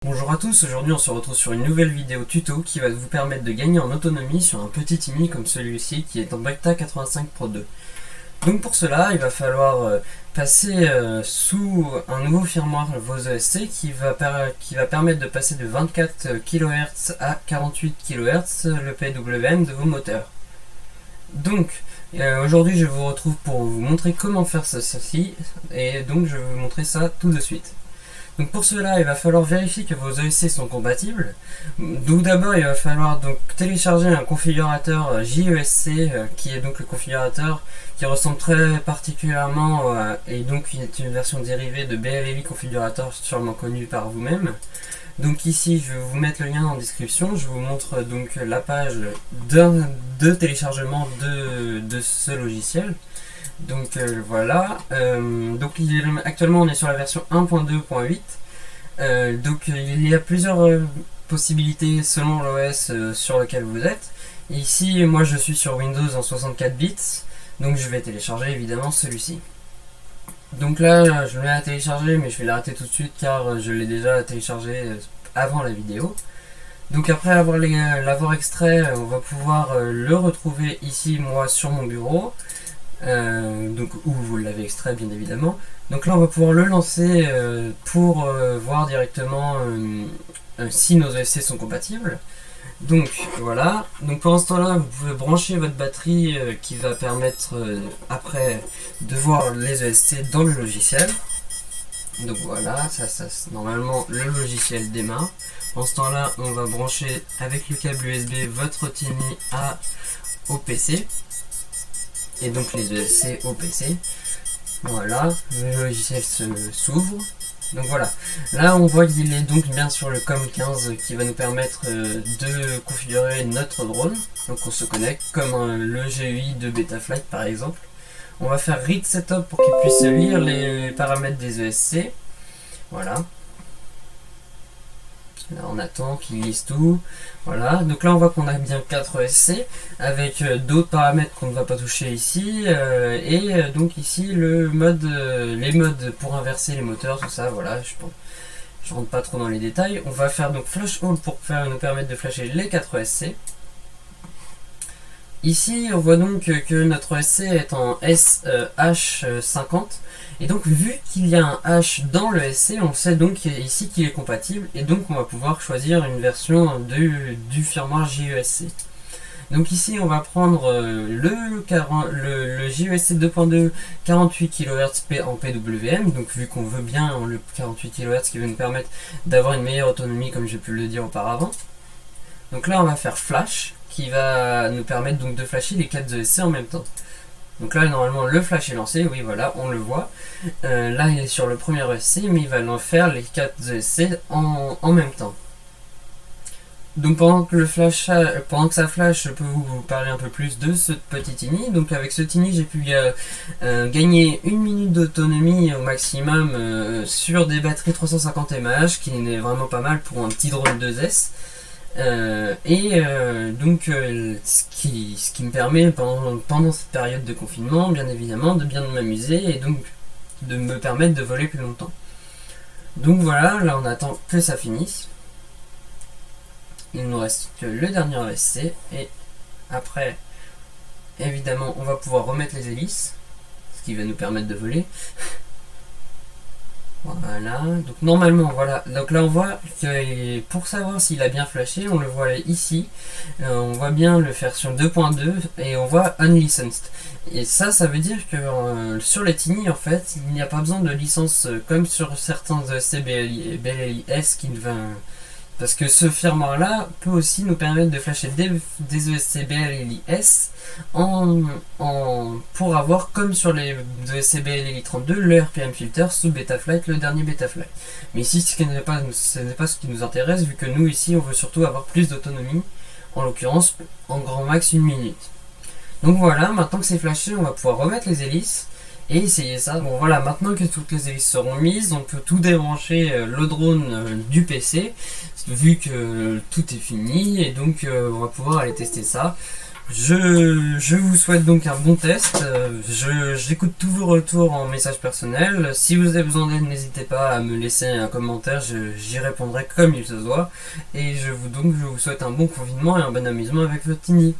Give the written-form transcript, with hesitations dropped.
Bonjour à tous, aujourd'hui on se retrouve sur une nouvelle vidéo tuto qui va vous permettre de gagner en autonomie sur un petit IMI comme celui-ci qui est en Bacta 85 Pro 2. Donc pour cela il va falloir passer sous un nouveau firmware vos ESC qui va permettre de passer de 24 kHz à 48 kHz le PWM de vos moteurs. Donc aujourd'hui je vous retrouve pour vous montrer comment faire ceci et donc je vais vous montrer ça tout de suite. Donc pour cela, il va falloir vérifier que vos ESC sont compatibles. Donc d'abord, il va falloir donc télécharger un configurateur JESC, qui est donc le configurateur qui ressemble très particulièrement et donc qui est une version dérivée de BLLI configurator sûrement connu par vous-même. Donc ici, je vais vous mettre le lien en description. Je vous montre donc la page de téléchargement de ce logiciel. Donc voilà, donc actuellement on est sur la version 1.2.8, donc il y a plusieurs possibilités selon l'OS sur lequel vous êtes. Ici moi je suis sur Windows en 64 bits, donc je vais télécharger évidemment celui-ci. Donc là je vais la télécharger mais je vais l'arrêter tout de suite car je l'ai déjà téléchargé avant la vidéo. Donc après l'avoir extrait, on va pouvoir le retrouver ici moi sur mon bureau. Donc où vous l'avez extrait bien évidemment. Donc là on va pouvoir le lancer pour voir directement si nos ESC sont compatibles. Donc voilà, donc pendant ce temps là vous pouvez brancher votre batterie qui va permettre après de voir les ESC dans le logiciel. Donc voilà, normalement le logiciel démarre. Pendant ce temps là on va brancher avec le câble USB votre Tiny au PC. Et donc les ESC au PC. Voilà, le logiciel s'ouvre. Donc voilà, là on voit qu'il est donc bien sur le COM15 qui va nous permettre de configurer notre drone. Donc on se connecte comme le GUI de Betaflight par exemple. On va faire read setup pour qu'il puisse lire les paramètres des ESC. Voilà. Là on attend qu'il lise tout. Voilà, donc là on voit qu'on a bien 4 ESC avec d'autres paramètres qu'on ne va pas toucher ici et donc ici les modes pour inverser les moteurs, tout ça, voilà, je rentre pas trop dans les détails. On va faire donc flash all pour nous permettre de flasher les 4 ESC. Ici on voit donc que notre ESC est en SH50 et donc vu qu'il y a un H dans le SC, on sait donc ici qu'il est compatible et donc on va pouvoir choisir une version du firmware JESC. Donc ici on va prendre le JESC 2.2 48 kHz en PWM, donc vu qu'on veut bien le 48 kHz qui va nous permettre d'avoir une meilleure autonomie comme j'ai pu le dire auparavant. Donc là on va faire flash qui va nous permettre donc de flasher les 4 ESC en même temps. Donc là normalement le flash est lancé, oui voilà on le voit. Là il est sur le premier ESC mais il va en faire les 4 ESC en même temps. Donc pendant que ça flash, je peux vous parler un peu plus de ce petit Tiny. Donc avec ce Tiny j'ai pu gagner 1 minute d'autonomie au maximum sur des batteries 350 mAh, qui est vraiment pas mal pour un petit drone 2S. Donc ce qui me permet pendant cette période de confinement bien évidemment de bien m'amuser et donc de me permettre de voler plus longtemps. Donc voilà, là on attend que ça finisse. Il nous reste que le dernier ESC et après évidemment on va pouvoir remettre les hélices, ce qui va nous permettre de voler. Voilà, donc normalement voilà, donc là on voit que pour savoir s'il a bien flashé, on le voit ici, on voit bien le version 2.2 et on voit unlicensed. Et ça veut dire que sur les Tiny en fait, il n'y a pas besoin de licence comme sur certains ESC BLLIS qui ne va. Parce que ce firmware là peut aussi nous permettre de flasher des ESC BLLIS pour avoir comme sur les ESC BLLI 32 le RPM filter sous Betaflight, le dernier Betaflight. Mais ici ce n'est pas ce qui nous intéresse vu que nous ici on veut surtout avoir plus d'autonomie, en l'occurrence en grand max 1 minute. Donc voilà, maintenant que c'est flashé on va pouvoir remettre les hélices et essayer ça. Bon voilà, maintenant que toutes les hélices seront mises, on peut tout débrancher le drone du PC, vu que tout est fini, et donc on va pouvoir aller tester ça. Je vous souhaite donc un bon test. J'écoute tous vos retours en message personnel. Si vous avez besoin d'aide, n'hésitez pas à me laisser un commentaire, j'y répondrai comme il se doit. Et je vous souhaite un bon confinement et un bon amusement avec votre Tiny.